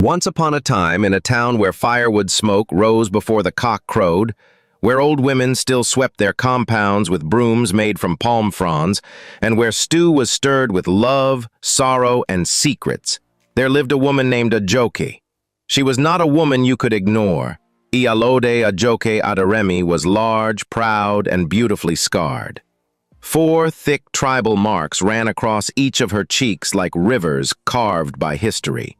Once upon a time, in a town where firewood smoke rose before the cock crowed, where old women still swept their compounds with brooms made from palm fronds, and where stew was stirred with love, sorrow, and secrets, there lived a woman named Ajoke. She was not a woman you could ignore. Iyalode Ajoke Adaremi was large, proud, and beautifully scarred. 4 thick tribal marks ran across each of her cheeks like rivers carved by history.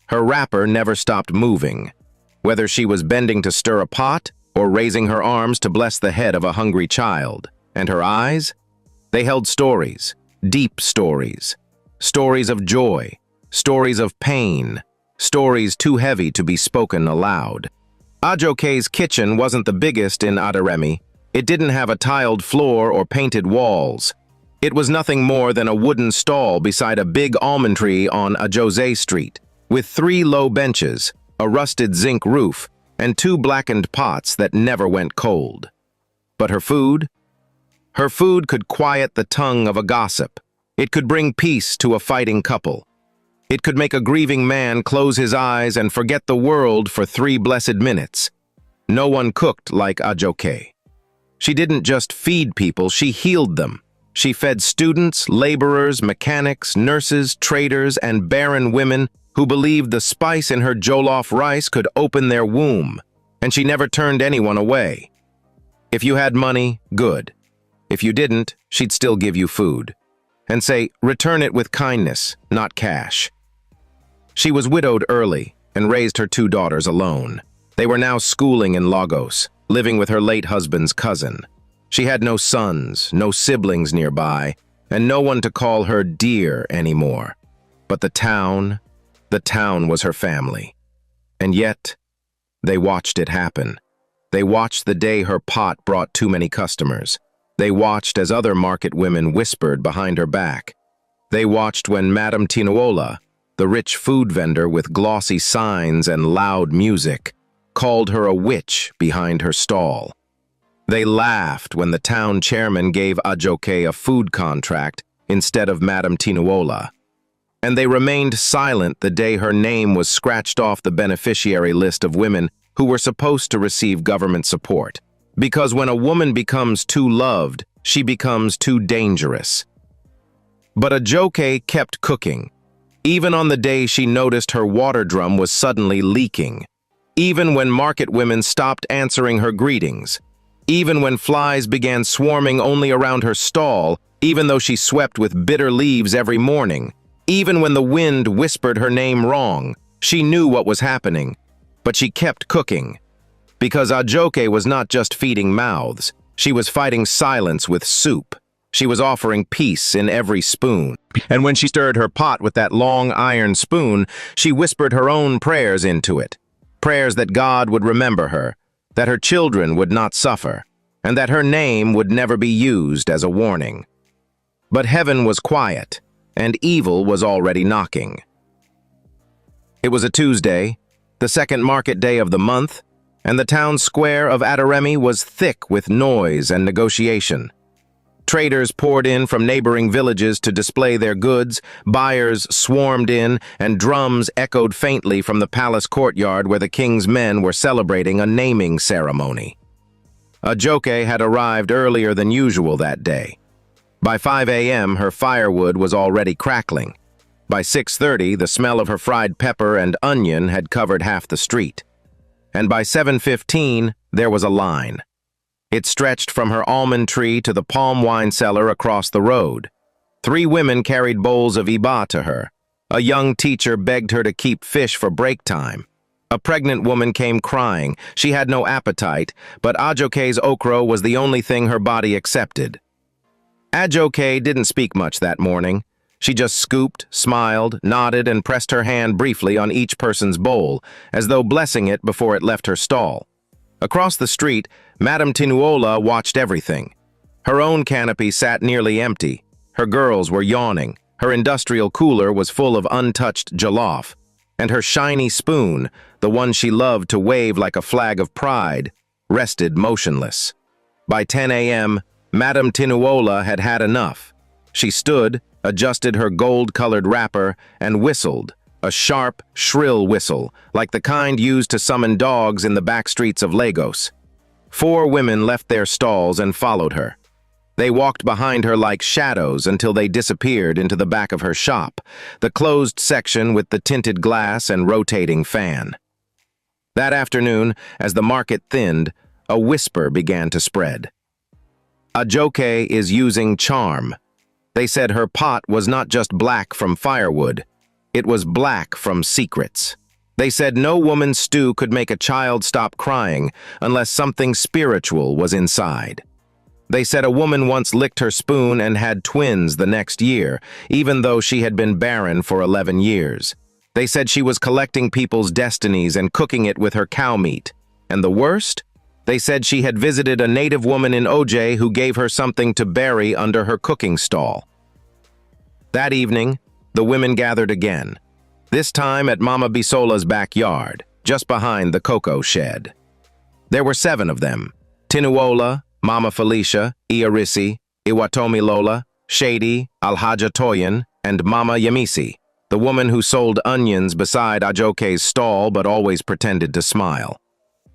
Her wrapper never stopped moving, whether she was bending to stir a pot or raising her arms to bless the head of a hungry child. And her eyes? They held stories, deep stories. Stories of joy, stories of pain, stories too heavy to be spoken aloud. Ajoke's kitchen wasn't the biggest in Adaremi. It didn't have a tiled floor or painted walls. It was nothing more than a wooden stall beside a big almond tree on Ajoke Street, with 3 low benches, a rusted zinc roof, and 2 blackened pots that never went cold. But her food? Her food could quiet the tongue of a gossip. It could bring peace to a fighting couple. It could make a grieving man close his eyes and forget the world for 3 blessed minutes. No one cooked like Ajoke. She didn't just feed people, she healed them. She fed students, laborers, mechanics, nurses, traders, and barren women who believed the spice in her jollof rice could open their womb, and she never turned anyone away. If you had money, good. If you didn't, she'd still give you food, and say, return it with kindness, not cash. She was widowed early and raised her 2 daughters alone. They were now schooling in Lagos, living with her late husband's cousin. She had no sons, no siblings nearby, and no one to call her dear anymore. But the town was her family. And yet, they watched it happen. They watched the day her pot brought too many customers. They watched as other market women whispered behind her back. They watched when Madame Tinuola, the rich food vendor with glossy signs and loud music, called her a witch behind her stall. They laughed when the town chairman gave Ajoke a food contract instead of Madame Tinuola. And they remained silent the day her name was scratched off the beneficiary list of women who were supposed to receive government support. Because when a woman becomes too loved, she becomes too dangerous. But Ajoke kept cooking, even on the day she noticed her water drum was suddenly leaking, even when market women stopped answering her greetings, even when flies began swarming only around her stall, even though she swept with bitter leaves every morning. Even when the wind whispered her name wrong, she knew what was happening, but she kept cooking. Because Ajoke was not just feeding mouths, she was fighting silence with soup. She was offering peace in every spoon. And when she stirred her pot with that long iron spoon, she whispered her own prayers into it. Prayers that God would remember her, that her children would not suffer, and that her name would never be used as a warning. But heaven was quiet, and evil was already knocking. It was a Tuesday, the second market day of the month, and the town square of Adaremi was thick with noise and negotiation. Traders poured in from neighboring villages to display their goods, buyers swarmed in, and drums echoed faintly from the palace courtyard where the king's men were celebrating a naming ceremony. Ajoke had arrived earlier than usual that day. By 5 a.m., her firewood was already crackling. By 6:30, the smell of her fried pepper and onion had covered half the street. And by 7:15, there was a line. It stretched from her almond tree to the palm wine cellar across the road. 3 women carried bowls of iba to her. A young teacher begged her to keep fish for break time. A pregnant woman came crying. She had no appetite, but Ajoke's okra was the only thing her body accepted. Ajoke didn't speak much that morning. She just scooped, smiled, nodded, and pressed her hand briefly on each person's bowl, as though blessing it before it left her stall. Across the street, Madame Tinuola watched everything. Her own canopy sat nearly empty. Her girls were yawning. Her industrial cooler was full of untouched jollof. And her shiny spoon, the one she loved to wave like a flag of pride, rested motionless. By 10 a.m., Madame Tinuola had had enough. She stood, adjusted her gold-colored wrapper, and whistled, a sharp, shrill whistle, like the kind used to summon dogs in the back streets of Lagos. 4 women left their stalls and followed her. They walked behind her like shadows until they disappeared into the back of her shop, the closed section with the tinted glass and rotating fan. That afternoon, as the market thinned, a whisper began to spread. Ajoke is using charm. They said her pot was not just black from firewood, it was black from secrets. They said no woman's stew could make a child stop crying unless something spiritual was inside. They said a woman once licked her spoon and had twins the next year, even though she had been barren for 11 years. They said she was collecting people's destinies and cooking it with her cow meat. And the worst? They said she had visited a native woman in Ajoke who gave her something to bury under her cooking stall. That evening, the women gathered again, this time at Mama Bisola's backyard, just behind the cocoa shed. There were 7 of them: Tinuola, Mama Felicia, Iarisi, Iwatomi Lola, Shady, Alhaja Toyin, and Mama Yamisi, the woman who sold onions beside Ajoke's stall but always pretended to smile.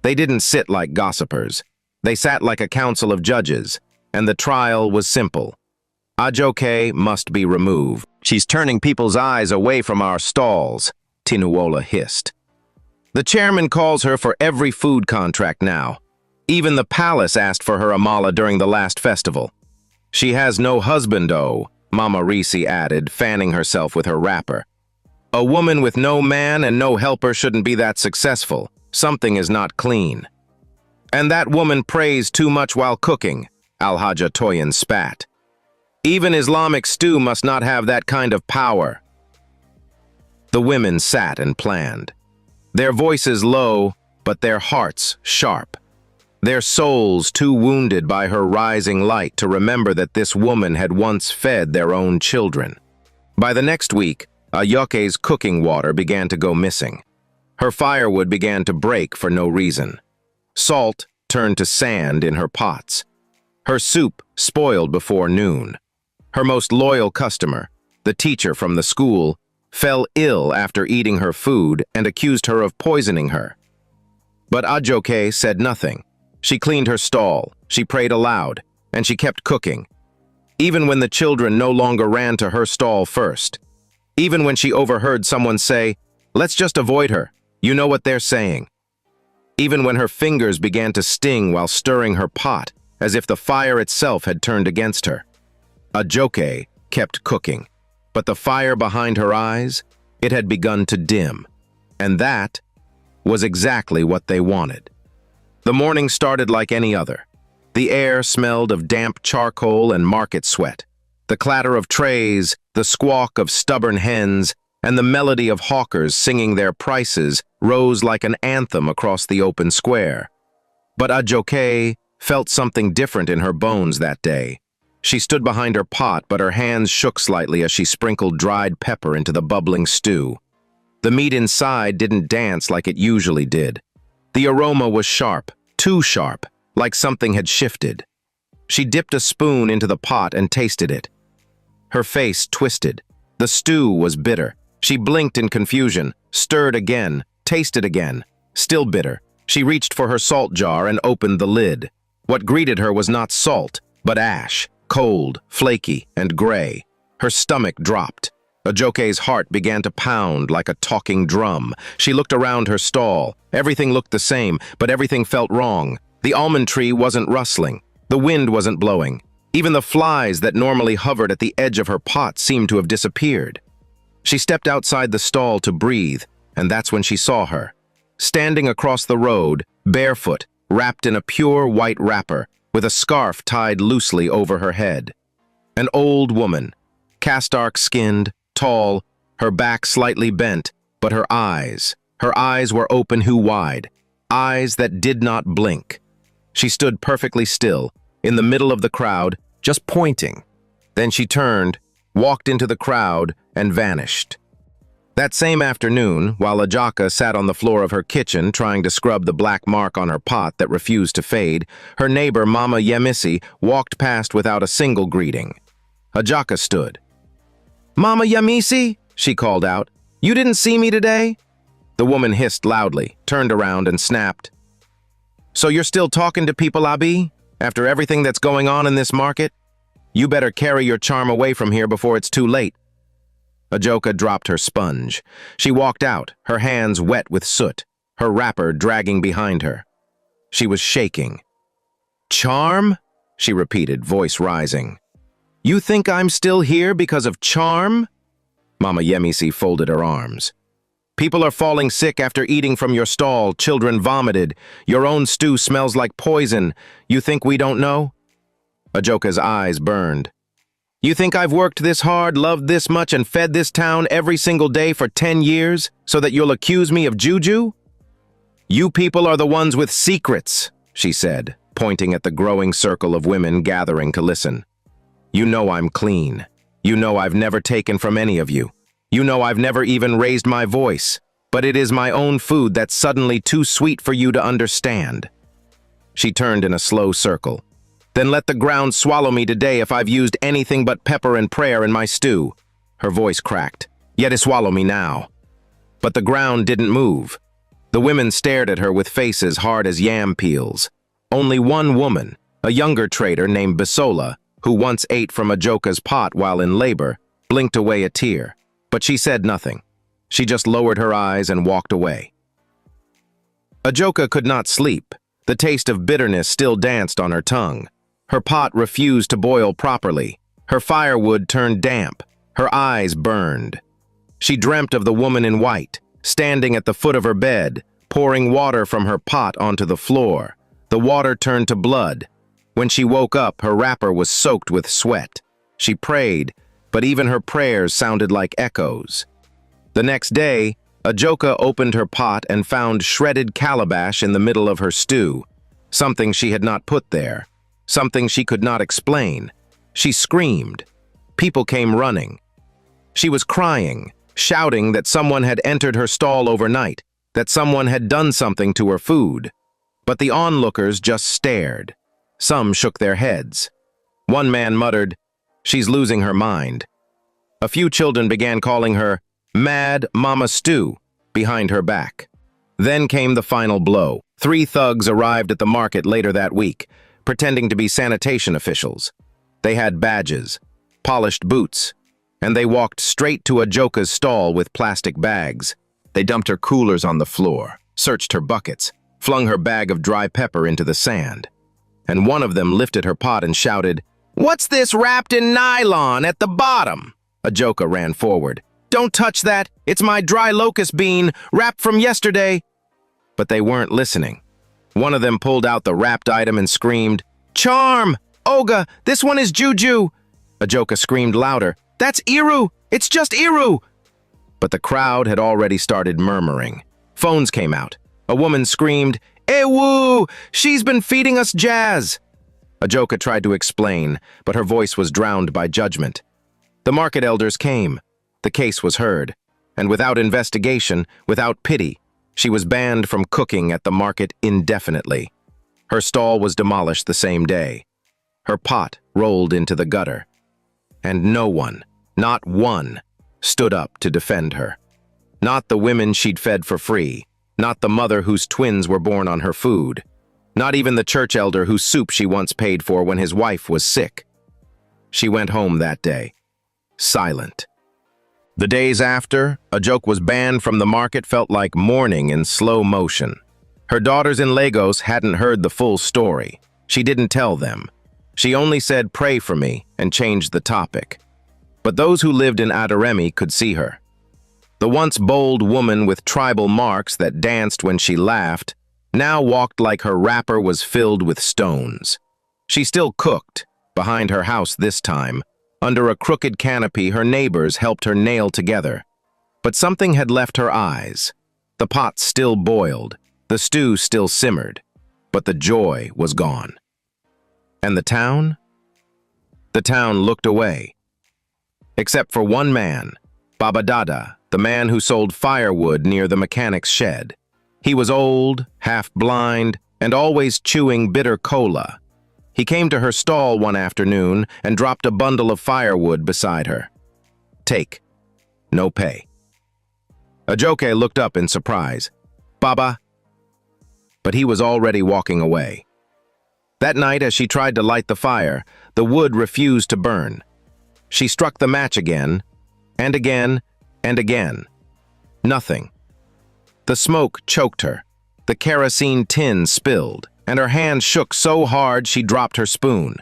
They didn't sit like gossipers. They sat like a council of judges, and the trial was simple. Ajoke must be removed. She's turning people's eyes away from our stalls, Tinuola hissed. The chairman calls her for every food contract now. Even the palace asked for her amala during the last festival. She has no husband, oh, Mama Risi added, fanning herself with her wrapper. A woman with no man and no helper shouldn't be that successful. Something is not clean. And that woman prays too much while cooking, Alhaja Toyin spat. Even Islamic stew must not have that kind of power. The women sat and planned. Their voices low, but their hearts sharp. Their souls too wounded by her rising light to remember that this woman had once fed their own children. By the next week, Ajoke's cooking water began to go missing. Her firewood began to break for no reason. Salt turned to sand in her pots. Her soup spoiled before noon. Her most loyal customer, the teacher from the school, fell ill after eating her food and accused her of poisoning her. But Ajoke said nothing. She cleaned her stall, she prayed aloud, and she kept cooking. Even when the children no longer ran to her stall first. Even when she overheard someone say, "Let's just avoid her. You know what they're saying." Even when her fingers began to sting while stirring her pot, as if the fire itself had turned against her. Ajoke kept cooking, but the fire behind her eyes, it had begun to dim. And that was exactly what they wanted. The morning started like any other. The air smelled of damp charcoal and market sweat. The clatter of trays, the squawk of stubborn hens, and the melody of hawkers singing their prices rose like an anthem across the open square. But Ajoke felt something different in her bones that day. She stood behind her pot, but her hands shook slightly as she sprinkled dried pepper into the bubbling stew. The meat inside didn't dance like it usually did. The aroma was sharp, too sharp, like something had shifted. She dipped a spoon into the pot and tasted it. Her face twisted. The stew was bitter. She blinked in confusion, stirred again, tasted again. Still bitter. She reached for her salt jar and opened the lid. What greeted her was not salt, but ash, cold, flaky, and gray. Her stomach dropped. Ajoke's heart began to pound like a talking drum. She looked around her stall. Everything looked the same, but everything felt wrong. The almond tree wasn't rustling. The wind wasn't blowing. Even the flies that normally hovered at the edge of her pot seemed to have disappeared. She stepped outside the stall to breathe, and that's when she saw her. Standing across the road, barefoot, wrapped in a pure white wrapper, with a scarf tied loosely over her head. An old woman, cast-dark-skinned, tall, her back slightly bent, but her eyes were open wide, eyes that did not blink. She stood perfectly still, in the middle of the crowd, just pointing. Then she turned, walked into the crowd, and vanished. That same afternoon, while Ajoke sat on the floor of her kitchen trying to scrub the black mark on her pot that refused to fade, her neighbor Mama Yamisi walked past without a single greeting. Ajoke stood. "Mama Yamisi," she called out, You didn't see me today?" The woman hissed loudly, turned around and snapped. "So you're still talking to people, Abi? After everything that's going on in this market? You better carry your charm away from here before it's too late." Ajoke dropped her sponge. She walked out, her hands wet with soot, her wrapper dragging behind her. She was shaking. "Charm?" she repeated, voice rising. "You think I'm still here because of charm?" Mama Yemisi folded her arms. "People are falling sick after eating from your stall, children vomited, your own stew smells like poison. You think we don't know?" Ajoke's eyes burned. "You think I've worked this hard, loved this much, and fed this town every single day for 10 years, so that you'll accuse me of juju? You people are the ones with secrets," she said, pointing at the growing circle of women gathering to listen. "You know I'm clean. You know I've never taken from any of you. You know I've never even raised my voice, but it is my own food that's suddenly too sweet for you to understand." She turned in a slow circle. "Then let the ground swallow me today if I've used anything but pepper and prayer in my stew." Her voice cracked. "Yet swallow me now." But the ground didn't move. The women stared at her with faces hard as yam peels. Only one woman, a younger trader named Bisola, who once ate from Ajoke's pot while in labor, blinked away a tear. But she said nothing. She just lowered her eyes and walked away. Ajoke could not sleep. The taste of bitterness still danced on her tongue. Her pot refused to boil properly. Her firewood turned damp. Her eyes burned. She dreamt of the woman in white, standing at the foot of her bed, pouring water from her pot onto the floor. The water turned to blood. When she woke up, her wrapper was soaked with sweat. She prayed, but even her prayers sounded like echoes. The next day, Ajoke opened her pot and found shredded calabash in the middle of her stew, something she had not put there, something she could not explain. She screamed. People came running. She was crying, shouting that someone had entered her stall overnight, that someone had done something to her food. But the onlookers just stared. Some shook their heads. One man muttered, "She's losing her mind." A few children began calling her Mad Mama Stew behind her back. Then came the final blow. 3 thugs arrived at the market later that week, pretending to be sanitation officials. They had badges, polished boots, and they walked straight to Ajoke's stall with plastic bags. They dumped her coolers on the floor, searched her buckets, flung her bag of dry pepper into the sand. And one of them lifted her pot and shouted, "What's this wrapped in nylon at the bottom?" Ajoke ran forward. "Don't touch that! It's my dry locust bean, wrapped from yesterday!" But they weren't listening. One of them pulled out the wrapped item and screamed, "Charm! Oga, this one is juju!" Ajoke screamed louder, "That's Iru! It's just Iru!" But the crowd had already started murmuring. Phones came out. A woman screamed, "Ewu! She's been feeding us jazz!" Ajoke tried to explain, but her voice was drowned by judgment. The market elders came. The case was heard, and without investigation, without pity, she was banned from cooking at the market indefinitely. Her stall was demolished the same day. Her pot rolled into the gutter. And no one, not one, stood up to defend her. Not the women she'd fed for free, not the mother whose twins were born on her food, not even the church elder whose soup she once paid for when his wife was sick. She went home that day, silent. The days after, Ajoke was banned from the market felt like mourning in slow motion. Her daughters in Lagos hadn't heard the full story. She didn't tell them. She only said, "Pray for me," and changed the topic. But those who lived in Adaremi could see her. The once bold woman with tribal marks that danced when she laughed now walked like her wrapper was filled with stones. She still cooked, behind her house this time. Under a crooked canopy, her neighbors helped her nail together. But something had left her eyes. The pot still boiled, the stew still simmered, but the joy was gone. And the town? The town looked away. Except for one man, Baba Dada, the man who sold firewood near the mechanic's shed. He was old, half-blind, and always chewing bitter cola. He came to her stall one afternoon and dropped a bundle of firewood beside her. "Take. No pay." Ajoke looked up in surprise. "Baba?" But he was already walking away. That night, as she tried to light the fire, the wood refused to burn. She struck the match again, and again, and again. Nothing. The smoke choked her. The kerosene tin spilled, and her hand shook so hard she dropped her spoon.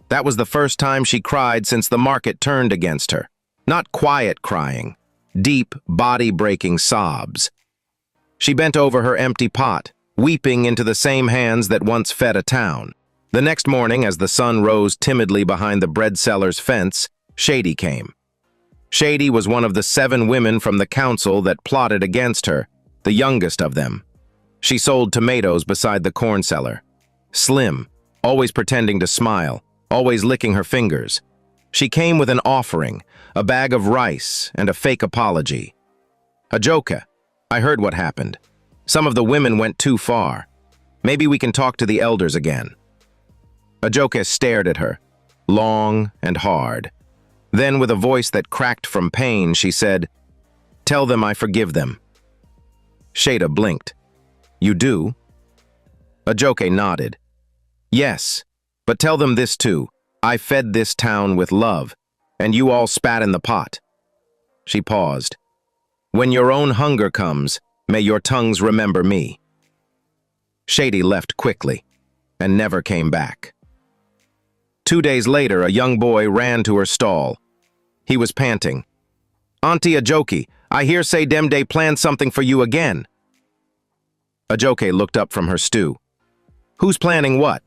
That was the first time she cried since the market turned against her. Not quiet crying, deep, body-breaking sobs. She bent over her empty pot, weeping into the same hands that once fed a town. The next morning, as the sun rose timidly behind the bread seller's fence, Shady came. Shady was one of the 7 women from the council that plotted against her, the youngest of them. She sold tomatoes beside the corn cellar. Slim, always pretending to smile, always licking her fingers. She came with an offering, a bag of rice, and a fake apology. "Ajoke, I heard what happened. Some of the women went too far. Maybe we can talk to the elders again." Ajoke stared at her, long and hard. Then, with a voice that cracked from pain, she said, "Tell them I forgive them." Shada blinked. "You do?" Ajoke nodded. "Yes, but tell them this too. I fed this town with love, and you all spat in the pot." She paused. "When your own hunger comes, may your tongues remember me." Shady left quickly and never came back. 2 days later, a young boy ran to her stall. He was panting. "Auntie Ajoke, I hear say dem dey plan something for you again." Ajoke looked up from her stew. "Who's planning what?"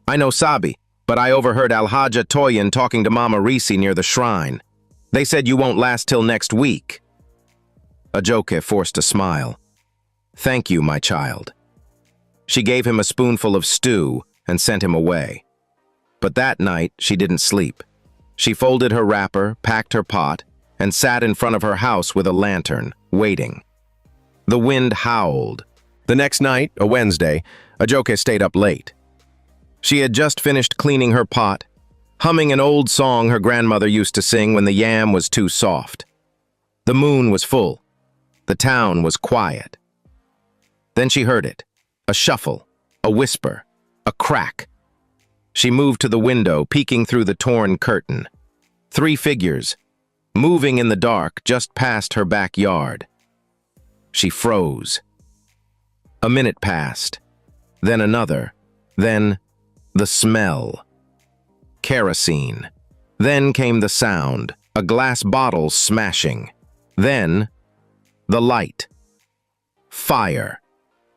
"I know Sabi, but I overheard Alhaja Toyin talking to Mama Risi near the shrine. They said you won't last till next week." Ajoke forced a smile. "Thank you, my child." She gave him a spoonful of stew and sent him away. But that night, she didn't sleep. She folded her wrapper, packed her pot, and sat in front of her house with a lantern, waiting. The wind howled. The next night, a Wednesday, Ajoke stayed up late. She had just finished cleaning her pot, humming an old song her grandmother used to sing when the yam was too soft. The moon was full. The town was quiet. Then she heard it, a shuffle, a whisper, a crack. She moved to the window, peeking through the torn curtain. 3 figures, moving in the dark just past her backyard. She froze. A minute passed, then another, then the smell. Kerosene. Then came the sound, a glass bottle smashing. Then, the light. Fire.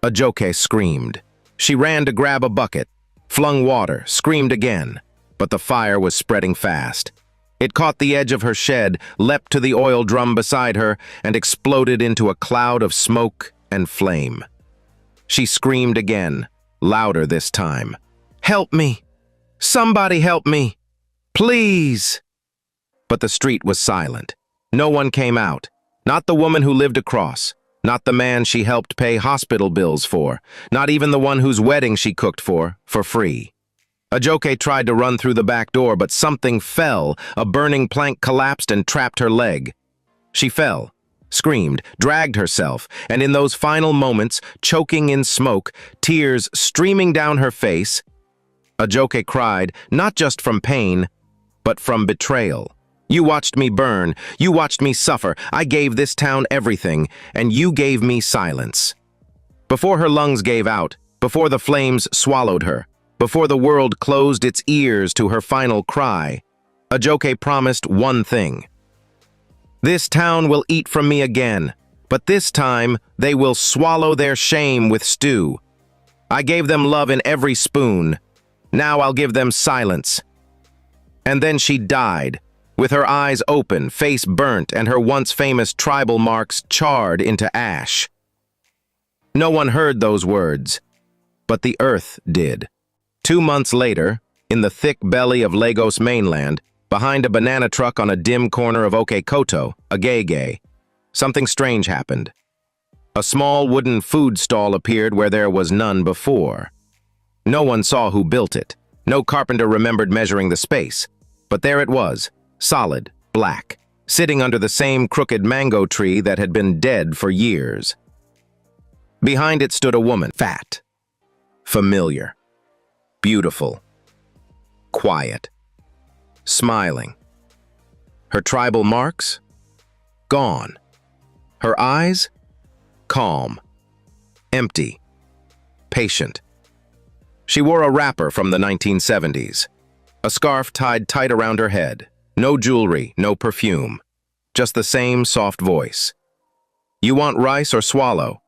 Ajoke screamed. She ran to grab a bucket, flung water, screamed again, but the fire was spreading fast. It caught the edge of her shed, leapt to the oil drum beside her, and exploded into a cloud of smoke and flame. She screamed again, louder this time. "Help me! Somebody help me! Please!" But the street was silent. No one came out. Not the woman who lived across. Not the man she helped pay hospital bills for. Not even the one whose wedding she cooked for free. Ajoke tried to run through the back door, but something fell. A burning plank collapsed and trapped her leg. She fell, screamed, dragged herself, and in those final moments, choking in smoke, tears streaming down her face, Ajoke cried, not just from pain, but from betrayal. "You watched me burn. You watched me suffer. I gave this town everything, and you gave me silence." Before her lungs gave out, before the flames swallowed her, before the world closed its ears to her final cry, Ajoke promised one thing. "This town will eat from me again, but this time they will swallow their shame with stew. I gave them love in every spoon. Now I'll give them silence." And then she died, with her eyes open, face burnt, and her once famous tribal marks charred into ash. No one heard those words, but the earth did. 2 months later, in the thick belly of Lagos mainland, behind a banana truck on a dim corner of Okekoto, Agege, something strange happened. A small wooden food stall appeared where there was none before. No one saw who built it. No carpenter remembered measuring the space. But there it was, solid, black. sitting under the same crooked mango tree that had been dead for years. Behind it stood a woman, fat, familiar, beautiful, quiet, smiling. Her tribal marks? Gone. Her eyes? Calm, empty, patient. She wore a wrapper from the 1970s, a scarf tied tight around her head, no jewelry, no perfume, just the same soft voice. "You want rice or swallow?"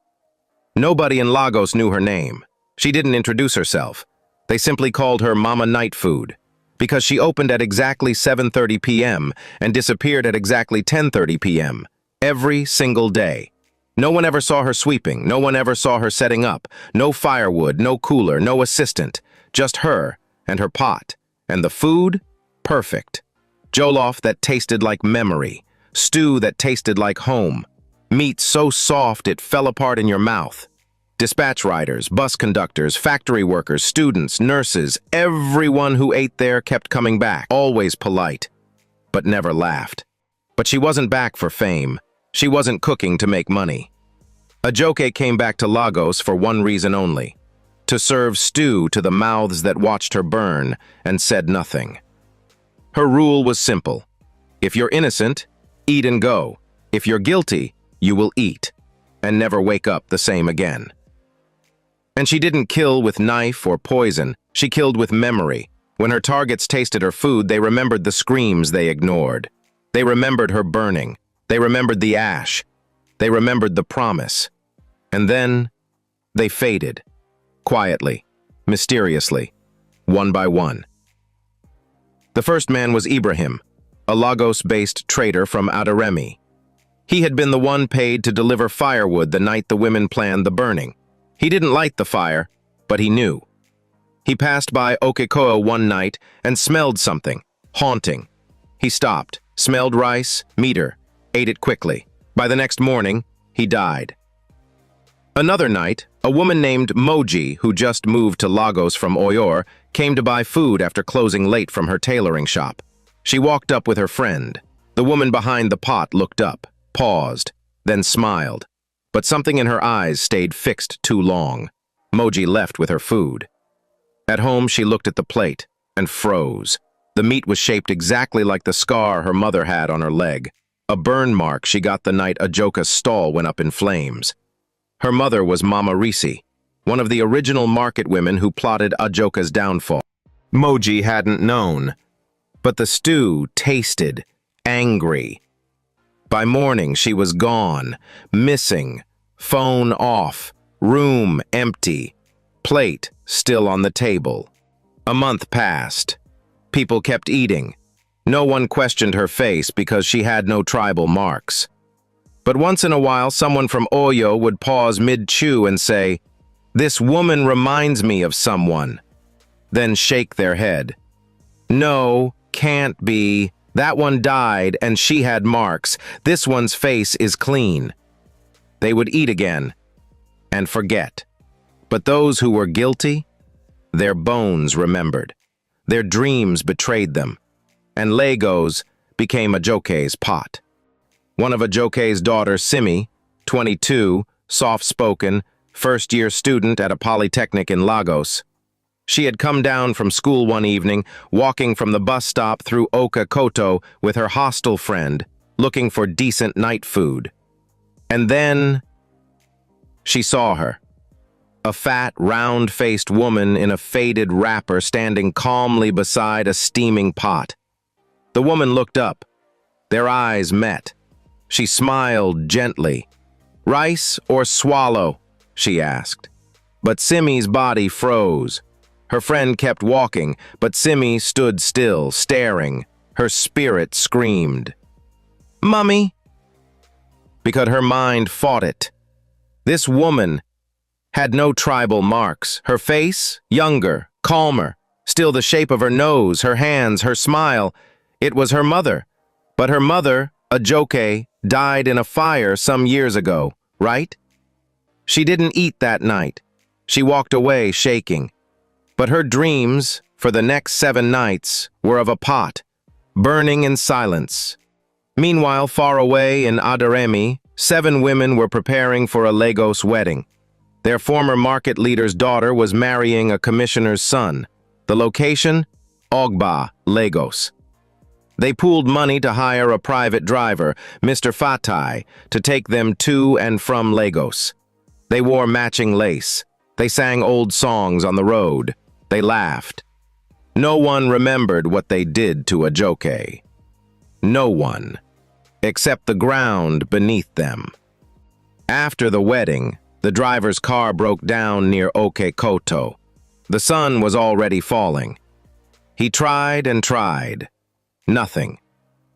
Nobody in Lagos knew her name. She didn't introduce herself. They simply called her Mama Night Food, because she opened at exactly 7:30 p.m. and disappeared at exactly 10:30 p.m. every single day. No one ever saw her sweeping, no one ever saw her setting up, no firewood, no cooler, no assistant, just her and her pot. And the food? Perfect. Jollof that tasted like memory, stew that tasted like home, meat so soft it fell apart in your mouth. Dispatch riders, bus conductors, factory workers, students, nurses, everyone who ate there kept coming back, always polite, but never laughed. But she wasn't back for fame. She wasn't cooking to make money. Ajoke came back to Lagos for one reason only: to serve stew to the mouths that watched her burn and said nothing. Her rule was simple. If you're innocent, eat and go. If you're guilty, you will eat, and never wake up the same again. And she didn't kill with knife or poison, she killed with memory. When her targets tasted her food, they remembered the screams they ignored. They remembered her burning. They remembered the ash. They remembered the promise. And then, they faded. Quietly, mysteriously, one by one. The first man was Ibrahim, a Lagos-based trader from Adaremi. He had been the one paid to deliver firewood the night the women planned the burning. He didn't light the fire, but he knew. He passed by Okekoa one night and smelled something, haunting. He stopped, smelled rice, meter, ate it quickly. By the next morning, he died. Another night, a woman named Moji, who just moved to Lagos from Oyor, came to buy food after closing late from her tailoring shop. She walked up with her friend. The woman behind the pot looked up, paused, then smiled. But something in her eyes stayed fixed too long. Moji left with her food. At home, she looked at the plate and froze. The meat was shaped exactly like the scar her mother had on her leg, a burn mark she got the night Ajoke's stall went up in flames. Her mother was Mama Risi, one of the original market women who plotted Ajoke's downfall. Moji hadn't known, but the stew tasted angry. By morning, she was gone, missing, phone off, room empty, plate still on the table. A month passed. People kept eating. No one questioned her face because she had no tribal marks. But once in a while, someone from Oyo would pause mid-chew and say, "This woman reminds me of someone," then shake their head. "No, can't be. That one died and she had marks. This one's face is clean." They would eat again and forget. But those who were guilty, their bones remembered. Their dreams betrayed them, and Lagos became Ajoke's pot. One of Ajoke's daughters, Simi, 22, soft-spoken, first-year student at a polytechnic in Lagos. She had come down from school one evening, walking from the bus stop through Okekoto with her hostel friend, looking for decent night food. And then she saw her. A fat, round-faced woman in a faded wrapper standing calmly beside a steaming pot. The woman looked up. Their eyes met. She smiled gently. "Rice or swallow?" she asked. But Simi's body froze. Her friend kept walking, but Simi stood still, staring. Her spirit screamed, "Mummy!" Because her mind fought it. This woman had no tribal marks. Her face, younger, calmer, still the shape of her nose, her hands, her smile. It was her mother. But her mother, Ajoke, died in a fire some years ago, right? She didn't eat that night. She walked away shaking. But her dreams, for the next 7 nights, were of a pot, burning in silence, Meanwhile, far away in Adaremi, 7 women were preparing for a Lagos wedding. Their former market leader's daughter was marrying a commissioner's son. The location? Ogba, Lagos. They pooled money to hire a private driver, Mr. Fatai, to take them to and from Lagos. They wore matching lace. They sang old songs on the road. They laughed. No one remembered what they did to Ajoke. No one, except the ground beneath them. After the wedding, the driver's car broke down near Okekoto. The sun was already falling. He tried and tried. Nothing.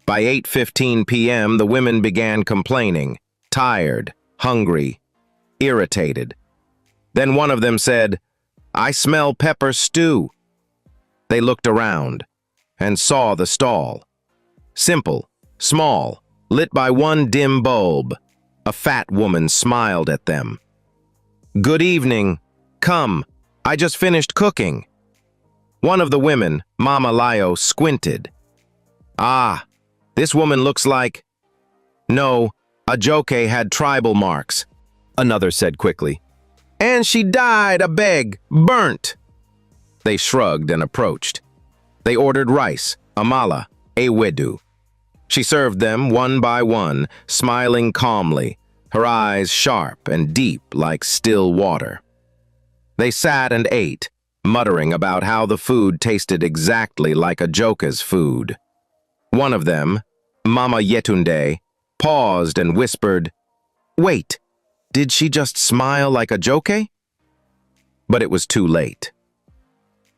By 8:15 p.m., the women began complaining, tired, hungry, irritated. Then one of them said, "I smell pepper stew." They looked around and saw the stall. Simple, small, lit by one dim bulb. A fat woman smiled at them. "Good evening. Come, I just finished cooking." One of the women, Mama Layo, squinted. "Ah, this woman looks like—" "No, Ajoke had tribal marks," another said quickly. "And she died, burnt." They shrugged and approached. They ordered rice, amala, ewedu. She served them one by one, smiling calmly, her eyes sharp and deep like still water. They sat and ate, muttering about how the food tasted exactly like Ajoke's food. One of them, Mama Yetunde, paused and whispered, "Wait, did she just smile like Ajoke?" But it was too late.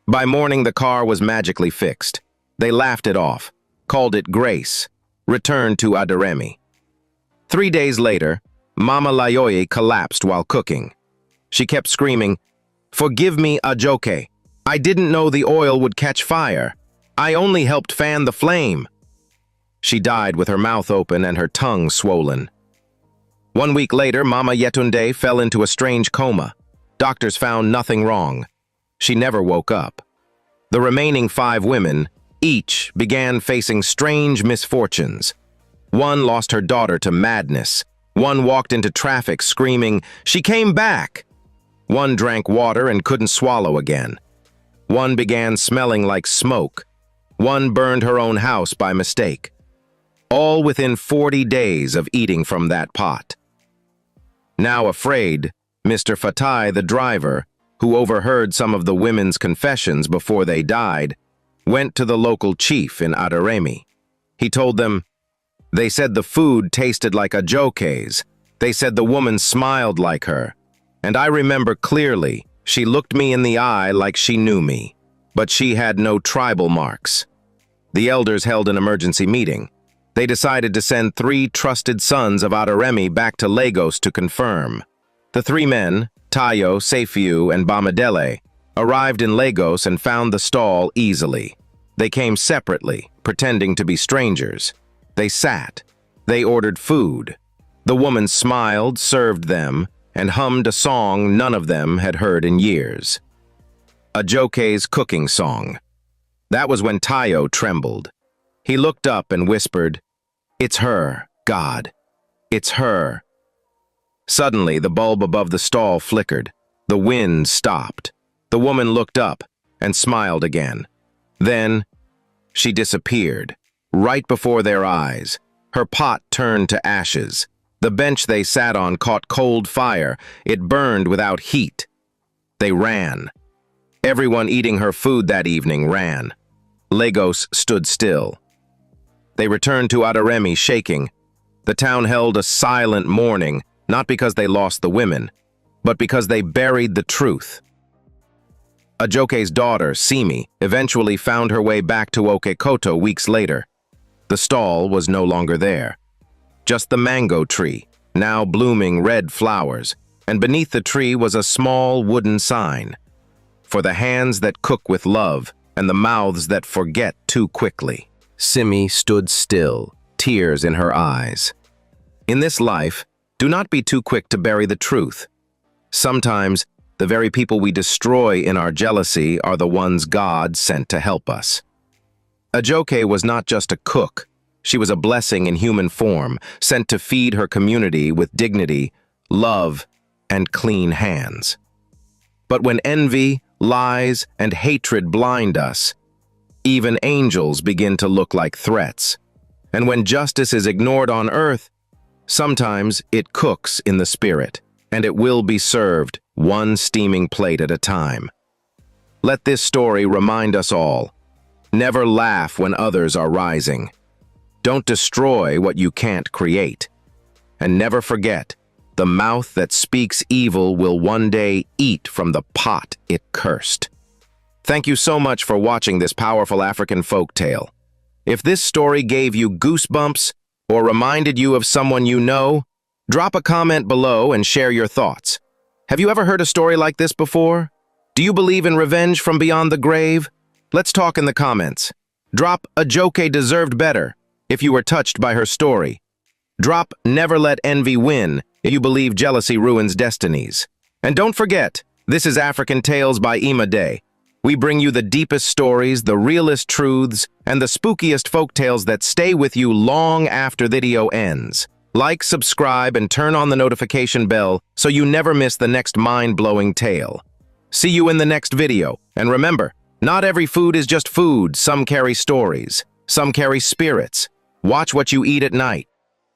By morning, the car was magically fixed. They laughed it off, called it grace, returned to Adaremi. 3 days later, Mama Layoye collapsed while cooking. She kept screaming, "Forgive me, Ajoke. I didn't know the oil would catch fire. I only helped fan the flame." She died with her mouth open and her tongue swollen. 1 week later, Mama Yetunde fell into a strange coma. Doctors found nothing wrong. She never woke up. The remaining 5 women, each, began facing strange misfortunes. One lost her daughter to madness. One walked into traffic screaming, "She came back!" One drank water and couldn't swallow again. One began smelling like smoke. One burned her own house by mistake. All within 40 days of eating from that pot. Now afraid, Mr. Fatai, the driver, who overheard some of the women's confessions before they died, went to the local chief in Adaremi. He told them, "They said the food tasted like Ajoke's. They said the woman smiled like her. And I remember clearly, she looked me in the eye like she knew me. But she had no tribal marks." The elders held an emergency meeting. They decided to send 3 trusted sons of Adaremi back to Lagos to confirm. The 3 men, Tayo, Seifiu, and Bamadele, arrived in Lagos and found the stall easily. They came separately, pretending to be strangers. They sat. They ordered food. The woman smiled, served them, and hummed a song none of them had heard in years. Ajoke's cooking song. That was when Tayo trembled. He looked up and whispered, "It's her, God. It's her." Suddenly, the bulb above the stall flickered. The wind stopped. The woman looked up and smiled again. Then, she disappeared, right before their eyes. Her pot turned to ashes. The bench they sat on caught cold fire. It burned without heat. They ran. Everyone eating her food that evening ran. Lagos stood still. They returned to Adaremi shaking. The town held a silent mourning, not because they lost the women, but because they buried the truth. Ajoke's daughter, Simi, eventually found her way back to Okekoto weeks later. The stall was no longer there. Just the mango tree, now blooming red flowers, and beneath the tree was a small wooden sign. For the hands that cook with love and the mouths that forget too quickly. Simi stood still, tears in her eyes. In this life, do not be too quick to bury the truth. Sometimes, the very people we destroy in our jealousy are the ones God sent to help us. Ajoke was not just a cook. She was a blessing in human form, sent to feed her community with dignity, love, and clean hands. But when envy, lies, and hatred blind us, even angels begin to look like threats. And when justice is ignored on earth, sometimes it cooks in the spirit, and it will be served one steaming plate at a time. Let this story remind us all, never laugh when others are rising. Don't destroy what you can't create. And never forget, the mouth that speaks evil will one day eat from the pot it cursed. Thank you so much for watching this powerful African folk tale. If this story gave you goosebumps or reminded you of someone you know, drop a comment below and share your thoughts. Have you ever heard a story like this before? Do you believe in revenge from beyond the grave? Let's talk in the comments. Drop Ajoke deserved better if you were touched by her story. Drop never let envy win if you believe jealousy ruins destinies. And don't forget, this is African Tales by Ima Day. We bring you the deepest stories, the realest truths, and the spookiest folk tales that stay with you long after the video ends. Like, subscribe, and turn on the notification bell so you never miss the next mind-blowing tale. See you in the next video. And remember, not every food is just food. Some carry stories. Some carry spirits. Watch what you eat at night.